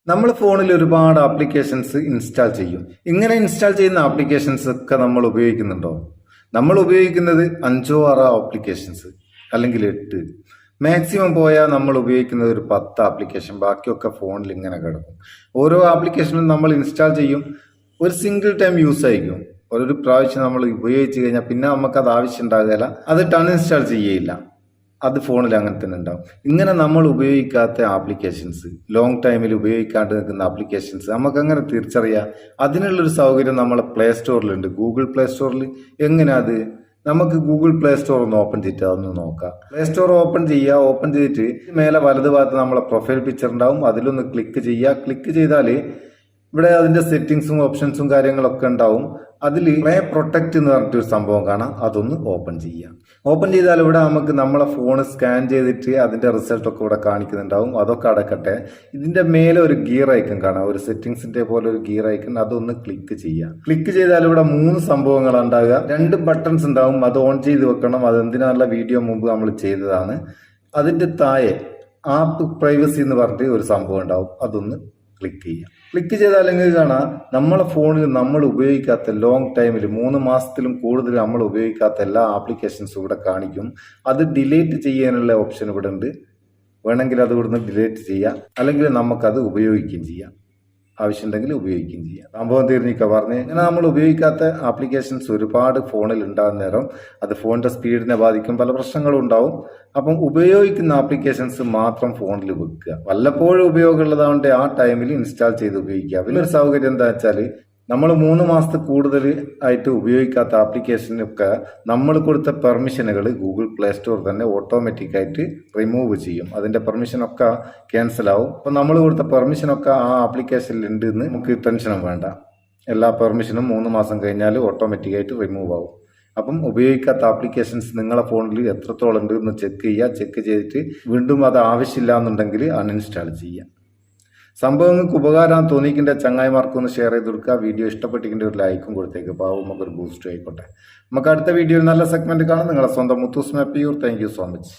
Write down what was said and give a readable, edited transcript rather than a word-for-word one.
നമ്മൾ ഫോണിൽ ഒരുപാട് ആപ്ലിക്കേഷൻസ് ഇൻസ്റ്റാൾ ചെയ്യും. ഇങ്ങനെ ഇൻസ്റ്റാൾ ചെയ്യുന്ന ആപ്ലിക്കേഷൻസ് ഒക്കെ നമ്മൾ ഉപയോഗിക്കുന്നുണ്ടോ? നമ്മൾ ഉപയോഗിക്കുന്നത് 5-6 ആപ്ലിക്കേഷൻസ് അല്ലെങ്കിൽ 8, മാക്സിമം പോയാൽ നമ്മൾ ഉപയോഗിക്കുന്നത് ഒരു 10 ആപ്ലിക്കേഷൻ. ബാക്കിയൊക്കെ ഫോണിൽ ഇങ്ങനെ കിടക്കും. ഓരോ ആപ്ലിക്കേഷനും നമ്മൾ ഇൻസ്റ്റാൾ ചെയ്യും, ഒരു സിംഗിൾ ടൈം യൂസ് ആയിരിക്കും. ഒരു പ്രാവശ്യം നമ്മൾ ഉപയോഗിച്ച് കഴിഞ്ഞാൽ പിന്നെ നമുക്ക് അത് ആവശ്യം ഉണ്ടാകില്ല, അത് അൺഇൻസ്റ്റാൾ ചെയ്യയില്ല. അത് ഫോണിൽ അങ്ങനെ തന്നെ ഉണ്ടാവും. ഇങ്ങനെ നമ്മൾ ഉപയോഗിക്കാത്ത ആപ്ലിക്കേഷൻസ്, ലോങ് ടൈമിൽ ഉപയോഗിക്കാണ്ട് നിൽക്കുന്ന ആപ്ലിക്കേഷൻസ് നമുക്ക് അങ്ങനെ തിരിച്ചറിയാം. അതിനുള്ളൊരു സൗകര്യം നമ്മളെ പ്ലേ സ്റ്റോറിലുണ്ട്, ഗൂഗിൾ പ്ലേ സ്റ്റോറിൽ. എങ്ങനെ അത്? നമുക്ക് ഗൂഗിൾ പ്ലേ സ്റ്റോർ ഒന്ന് ഓപ്പൺ ചെയ്തിട്ട് അതൊന്ന് നോക്കാം. പ്ലേ സ്റ്റോർ ഓപ്പൺ ചെയ്യുക. ഓപ്പൺ ചെയ്തിട്ട് മേലെ വലത് ഭാഗത്ത് നമ്മളെ പ്രൊഫൈൽ പിക്ചർ ഉണ്ടാവും, അതിലൊന്ന് ക്ലിക്ക് ചെയ്യുക. ക്ലിക്ക് ചെയ്താൽ ഇവിടെ അതിന്റെ സെറ്റിങ്സും ഓപ്ഷൻസും കാര്യങ്ങളൊക്കെ ഉണ്ടാവും. അതിൽ പ്ലേ പ്രൊട്ടക്റ്റ് എന്ന് പറഞ്ഞിട്ടൊരു സംഭവം കാണാം, അതൊന്ന് ഓപ്പൺ ചെയ്യാം. ഓപ്പൺ ചെയ്താൽ ഇവിടെ നമുക്ക് നമ്മളെ ഫോൺ സ്കാൻ ചെയ്തിട്ട് അതിന്റെ റിസൾട്ട് ഒക്കെ ഇവിടെ കാണിക്കുന്നുണ്ടാവും. അതൊക്കെ അടക്കട്ടെ. ഇതിന്റെ മേലെ ഒരു ഗിയർ ഐക്കൺ കാണാം, ഒരു സെറ്റിംഗ്സിന്റെ പോലെ ഒരു ഗിയർ ഐക്കൺ, അതൊന്ന് ക്ലിക്ക് ചെയ്യാം. ക്ലിക്ക് ചെയ്താൽ ഇവിടെ 3 സംഭവങ്ങൾ ഉണ്ടാകുക. 2 ബട്ടൺസ് ഉണ്ടാവും, അത് ഓൺ ചെയ്ത് വെക്കണം. അതെന്തിനുള്ള വീഡിയോ മുമ്പ് നമ്മൾ ചെയ്തതാണ്. അതിന്റെ താഴെ ആപ്പ് പ്രൈവസി എന്ന് പറഞ്ഞിട്ട് ഒരു സംഭവം ഉണ്ടാവും, അതൊന്ന് ക്ലിക്ക് ചെയ്യാം. ക്ലിക്ക് ചെയ്താൽ നിങ്ങൾക്ക് കാണാം നമ്മളെ ഫോണിൽ നമ്മൾ ഉപയോഗിക്കാത്ത ലോങ് ടൈമിൽ 3 മാസത്തിലും കൂടുതൽ നമ്മൾ ഉപയോഗിക്കാത്ത എല്ലാ ആപ്ലിക്കേഷൻസും ഇവിടെ കാണിക്കും. അത് ഡിലീറ്റ് ചെയ്യാനുള്ള ഓപ്ഷൻ ഇവിടെ ഉണ്ട്. വേണമെങ്കിൽ അത് ഇവിടുന്ന് ഡിലീറ്റ് ചെയ്യാം, അല്ലെങ്കിൽ നമുക്കത് ഉപയോഗിക്കുകയും ചെയ്യാം. ആവശ്യമുണ്ടെങ്കിൽ ഉപയോഗിക്കുകയും ചെയ്യാം. സംഭവം തീർന്നിക്ക പറഞ്ഞ് ഇങ്ങനെ നമ്മൾ ഉപയോഗിക്കാത്ത ആപ്ലിക്കേഷൻസ് ഒരുപാട് ഫോണിൽ ഉണ്ടാകുന്ന നേരം അത് ഫോണിന്റെ സ്പീഡിനെ ബാധിക്കും, പല പ്രശ്നങ്ങളും ഉണ്ടാവും. അപ്പം ഉപയോഗിക്കുന്ന ആപ്ലിക്കേഷൻസ് മാത്രം ഫോണിൽ വെക്കുക. വല്ലപ്പോഴും ഉപയോഗമുള്ളതാണ്ട് ആ ടൈമിൽ ഇൻസ്റ്റാൾ ചെയ്ത് ഉപയോഗിക്കുക. പിന്നെ ഒരു സൗകര്യം എന്താ വെച്ചാൽ നമ്മൾ 3 മാസത്തിൽ കൂടുതൽ ആയിട്ട് ഉപയോഗിക്കാത്ത ആപ്ലിക്കേഷനൊക്കെ നമ്മൾ കൊടുത്ത പെർമിഷനുകൾ ഗൂഗിൾ പ്ലേ സ്റ്റോർ തന്നെ ഓട്ടോമാറ്റിക്കായിട്ട് റിമൂവ് ചെയ്യും. അതിന്റെ പെർമിഷനൊക്കെ ക്യാൻസൽ ആവും. അപ്പം നമ്മൾ കൊടുത്ത പെർമിഷനൊക്കെ ആ ആപ്ലിക്കേഷനിൽ ഉണ്ട് എന്ന് നമുക്ക് ടെൻഷനും വേണ്ട. എല്ലാ പെർമിഷനും 3 മാസം കഴിഞ്ഞാൽ ഓട്ടോമാറ്റിക്കായിട്ട് റിമൂവ് ആവും. അപ്പം ഉപയോഗിക്കാത്ത ആപ്ലിക്കേഷൻസ് നിങ്ങളെ ഫോണിൽ എത്രത്തോളം ഉണ്ട് എന്ന് ചെക്ക് ചെയ്യുക. ചെക്ക് ചെയ്തിട്ട് വീണ്ടും അത് ആവശ്യമില്ല എന്നുണ്ടെങ്കിൽ അൺഇൻസ്റ്റാൾ ചെയ്യുക. സംഭവം നിങ്ങൾക്ക് ഉപകാരം തോന്നിക്കിൻ്റെ ചങ്ങായിമാർക്കൊന്ന് ഷെയർ ചെയ്ത് കൊടുക്കുക. വീഡിയോ ഇഷ്ടപ്പെട്ടിരിക്കേണ്ട ഒരു ലൈക്കും കൊടുത്തേക്ക്, പാവം നമുക്കൊരു ബൂസ്റ്റ് ആയിക്കോട്ടെ. നമുക്ക് അടുത്ത വീഡിയോയിൽ നല്ല സെഗ്മെന്റ് കാണാം. നിങ്ങളെ സ്വന്തം Muthus Meppayur. Thank you so much.